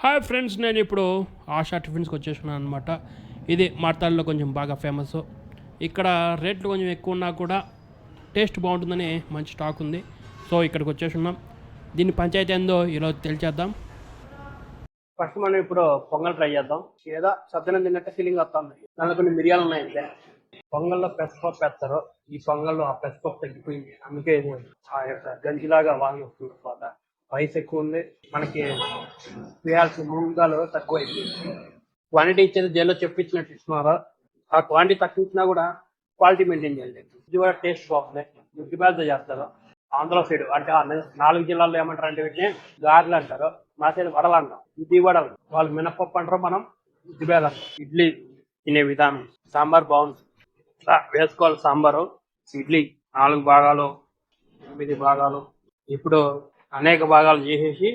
Hi friends, నేను ఇప్పుడు ఆశా టిఫిన్స్కి వచ్చేసుకున్నాను అనమాట. ఇది మార్తాల్లో కొంచెం బాగా ఫేమస్. ఇక్కడ రేట్లు కొంచెం ఎక్కువ ఉన్నా కూడా టేస్ట్ బాగుంటుందని మంచి స్టాక్ ఉంది. సో ఇక్కడికి వచ్చేసున్నాం. దీని పంచాయతీ ఏందో ఈరోజు తెలిచేద్దాం. ఫస్ట్ మనం ఇప్పుడు పొంగల్ ట్రై చేద్దాం. ఏదో సద్దనం తిన్నట్టే ఫీలింగ్ వస్తుంది. దానిలో కొన్ని మిరియాలు ఉన్నాయంటే పొంగల్లో పెసరపప్పు వేస్తారు. ఈ పొంగల్లో ఆ పెసరపప్పు తగ్గిపోయింది, అందుకే ఆ యొక్క గంజిలాగా వాసన వస్తుంది. తర్వాత రైస్ ఎక్కువ ఉంది, మనకి వేయాల్సిన ముంగాలు తక్కువ అయిపోయింది. క్వాంటిటీ ఇచ్చేది జైల్లో చెప్పించినట్టు ఇస్తున్నారు. ఆ క్వాంటిటీ తక్కువ ఇచ్చినా కూడా క్వాలిటీ మెయింటైన్ చేయాలి. ఇది కూడా టేస్ట్ బాగుంది. ముద్దిబాలతో చేస్తారు. ఆంధ్ర సైడ్ అంటే 4 జిల్లాల్లో ఏమంటారు అంటే వీటిని గారెలు అంటారు. మా సైడ్ వడలు అంటాం. ఇది వడలు, వాళ్ళు మినపప్పు అంటారు, మనం ముద్దిబాలు అంటాం. ఇడ్లీ తినే విధానం, సాంబార్ బాగుంది. వేసుకోవాలి సాంబారు. ఇడ్లీ 4 భాగాలు 8 భాగాలు, ఇప్పుడు అనేక భాగాలు చేసేసి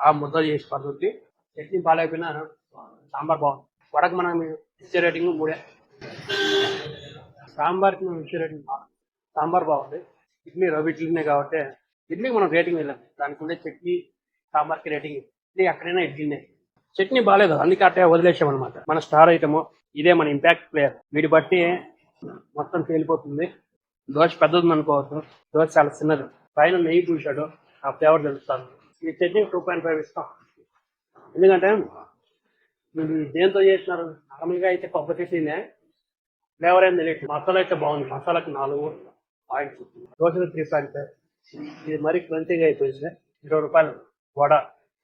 ఆ ముద్ద చేసి పడుతుంది. చట్నీ బాగాలేకపోయినా సాంబార్ బాగుంది. వడకు మనం ఇచ్చే రేటింగ్ 3. సాంబార్కి మనం ఇచ్చే రేటింగ్ సాంబార్ బాగుంది. ఇడ్లీ రవి ఇడ్లీనే కాబట్టి ఇడ్లీకి మనం రేటింగ్ వెళ్ళాం. దానికి ఉండే చట్నీ సాంబార్కి రేటింగ్. ఇడ్లీ ఎక్కడైనా ఇడ్లీనే. చట్నీ బాగాలేదు, అందుకే అట్టే వదిలేసామన్నమాట. మన స్టార్ ఐటమ్ ఇదే, మన ఇంపాక్ట్ ప్లేయర్. వీటి బట్టి మొత్తం తేలిపోతుంది. దోశ పెద్దది అనుకోవచ్చు, దోశ చాలా చిన్నది. పైన నెయ్యి పూసాడు, ఆ ఫ్లేవర్ తెలుస్తాను. ఈ చట్నీ 2.5 ఇస్తాం. ఎందుకంటే మీరు దేంతో చేసినారు? నార్మల్గా అయితే కొబ్బరి చట్నీనే, ఫ్లేవర్ ఏం తెలియదు. మసాలా అయితే బాగుంది. మసాలాకి 4 పాయింట్స్, దోశలు 3.5. ఇది మరీ క్రంచీగా అయిపోయింది. 20 రూపాయలు వడ,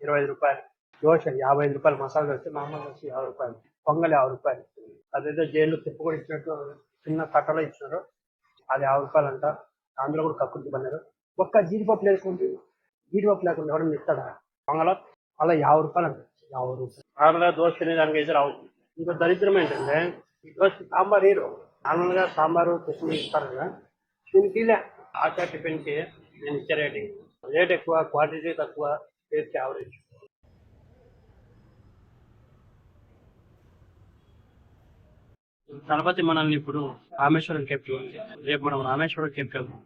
25 రూపాయలు దోశ, 55 రూపాయలు మసాలా వచ్చి మామూలు వచ్చి 50 రూపాయలు, పొంగల్ 50 రూపాయలు. అదేదో జైల్లో తిప్పు కూడా ఇచ్చినట్టు చిన్న కట్టలో ఇచ్చినారు, అది 50 రూపాయలు అంట. అందులో కూడా కక్కుర్తి పన్నారు. ఒక్క జీడిపప్పు లేకుండా, జీడిపప్పు లేకుండా ఎవరైనా ఇస్తాడా పొంగల? అలా 50 రూపాయలు అంట. 50 రూపాయలు నార్మల్గా దోశ తినేదానికి అయితే రావు. ఇంకా దరిద్రం ఏంటంటే ఈ దోశ సాంబార్ హీరో. నార్మల్గా సాంబారు చట్నీ ఇస్తారు కదా, దీనికి ఆశా టిఫిన్కి నేను ఇచ్చే రేటింగ్. రేట్ ఎక్కువ, క్వాంటిటీ తక్కువ, టేస్ట్ యావరేజ్. గణపతి మనల్ని ఇప్పుడు రామేశ్వరం కేఫ్, రేపు మనం రామేశ్వరం కేఫ్ వెళ్తాం.